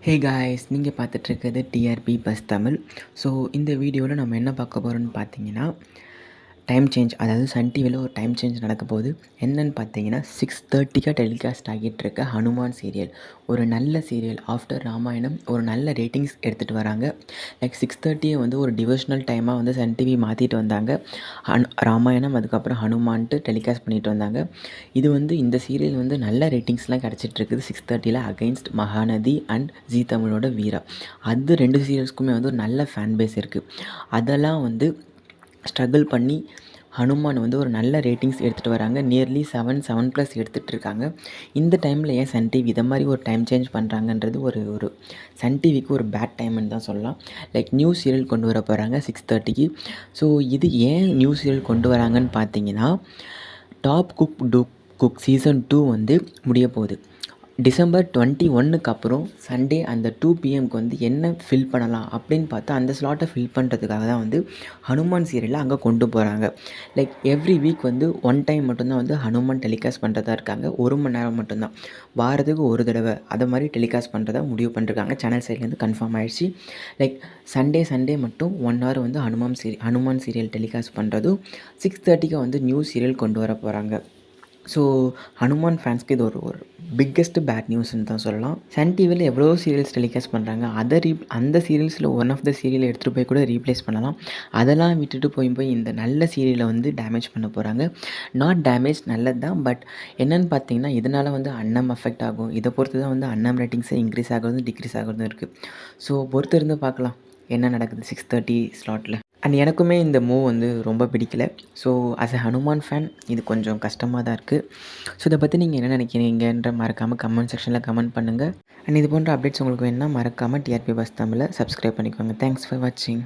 Hey guys, நீங்கள் பார்த்துட்ருக்கிறது TRP bus Tamil. So இந்த வீடியோவில் நம்ம என்ன பார்க்க போகிறோம்னு பார்த்தீங்கன்னா, டைம் சேஞ்ச். அதாவது சன் டிவியில் ஒரு டைம் சேஞ்ச் நடக்க போகுது. என்னென்னு பார்த்தீங்கன்னா 6:30க்கு டெலிகாஸ்ட் ஆகிட்டு இருக்க ஹனுமான் சீரியல். ஒரு நல்ல சீரியல். ஆஃப்டர் ராமாயணம் ஒரு நல்ல ரேட்டிங்ஸ் எடுத்துகிட்டு வராங்க. லைக் 6:30 வந்து ஒரு டிவோஷனல் டைமாக வந்து சன் டிவி மாற்றிட்டு வந்தாங்க. ராமாயணம் அதுக்கப்புறம் ஹனுமான்ட்டு டெலிகாஸ்ட் பண்ணிட்டு வந்தாங்க. இது வந்து இந்த சீரியல் வந்து நல்ல ரேட்டிங்ஸ்லாம் கிடச்சிட்ருக்குது 6:30ல் அகைன்ஸ்ட் மகாநதி அண்ட் ஜீ தமிழோட வீரா. அது 2 சீரியல்ஸ்க்குமே வந்து ஒரு நல்ல ஃபேன் பேஸ் இருக்குது. அதெல்லாம் வந்து ஸ்ட்ரகிள் பண்ணி ஹனுமான் வந்து ஒரு நல்ல ரேட்டிங்ஸ் எடுத்துகிட்டு வராங்க. நியர்லி 7+ எடுத்துகிட்டு இருக்காங்க. இந்த டைமில் ஏன் சன் டிவி இதை மாதிரி ஒரு டைம் சேஞ்ச் பண்ணுறாங்கன்றது ஒரு சன் டிவிக்கு ஒரு பேட் டைம்னு தான் சொல்லலாம். லைக் நியூ சீரியல் கொண்டு வர போகிறாங்க 6:30க்கு. ஸோ இது ஏன் நியூ சீரியல் கொண்டு வராங்கன்னு பார்த்தீங்கன்னா, டாப் குக் சீசன் 2 வந்து முடிய போகுது. டிசம்பர் 21க்கு அப்புறம் சண்டே அந்த 2 PM வந்து என்ன ஃபில் பண்ணலாம் அப்படின்னு பார்த்தா, அந்த ஸ்லாட்டை ஃபில் பண்ணுறதுக்காக தான் வந்து ஹனுமான் சீரியலை அங்கே கொண்டு போகிறாங்க. லைக் எவ்ரி வீக் வந்து 1 டைம் மட்டும்தான் வந்து ஹனுமான் டெலிகாஸ்ட் பண்ணுறதா இருக்காங்க. 1 மணி நேரம் மட்டும்தான், வாரத்துக்கு ஒரு தடவை அதை மாதிரி டெலிகாஸ்ட் பண்ணுறதா முடிவு பண்ணிருக்காங்க. சேனல் சைட்லேருந்து கன்ஃபார்ம் ஆகிடுச்சு. லைக் சண்டே மட்டும் 1 hour வந்து ஹனுமான் சீரியல் டெலிகாஸ்ட் பண்ணுறதும் 6:30க்கு வந்து நியூ சீரியல் கொண்டு வர போகிறாங்க. ஸோ ஹனுமான் ஃபேன்ஸ்க்கு இது ஒரு பிக்கெஸ்ட் பேட் நியூஸ்ன்னு தான் சொல்லலாம். சன் டிவியில் எவ்வளோ சீரியல்ஸ் டெலிகாஸ்ட் பண்ணுறாங்க. அந்த சீரியல்ஸில் ஒன் ஆஃப் த சீரியலை எடுத்துகிட்டு போய் கூட ரீப்ளேஸ் பண்ணலாம். அதெல்லாம் விட்டுட்டு போய் இந்த நல்ல சீரியலை வந்து டேமேஜ் பண்ண போகிறாங்க. நாட் டேமேஜ், நல்லது தான். பட் என்னென்னு பார்த்தீங்கன்னா, இதனால் வந்து அன்னம் அஃபெக்ட் ஆகும். இதை பொறுத்து தான் வந்து அன்னம் ரேட்டிங்ஸை இன்க்ரீஸ் ஆகிறதும் டிக்ரீஸ் ஆகிறதும் இருக்குது. ஸோ பொறுத்து இருந்து பார்க்கலாம் என்ன நடக்குது 6:30 ஸ்லாட்டில். அண்ட் எனக்குமே இந்த மூவ் வந்து ரொம்ப பிடிக்கல. So as a Hanuman fan இது கொஞ்சம் கஷ்டமாக தான் இருக்குது. ஸோ இதை பற்றி நீங்கள் என்ன நினைக்கிறீங்கன்ற மறக்காமல் கமெண்ட் செக்ஷனில் கமெண்ட் பண்ணுங்கள். அண்ட் இது போன்ற அப்டேட்ஸ் உங்களுக்கு வேணுன்னா மறக்காமல் டிஆர்பி பஸ் தமிழை சப்ஸ்கிரைப் பண்ணிக்கோங்க. தேங்க்ஸ் ஃபார் வாட்சிங்.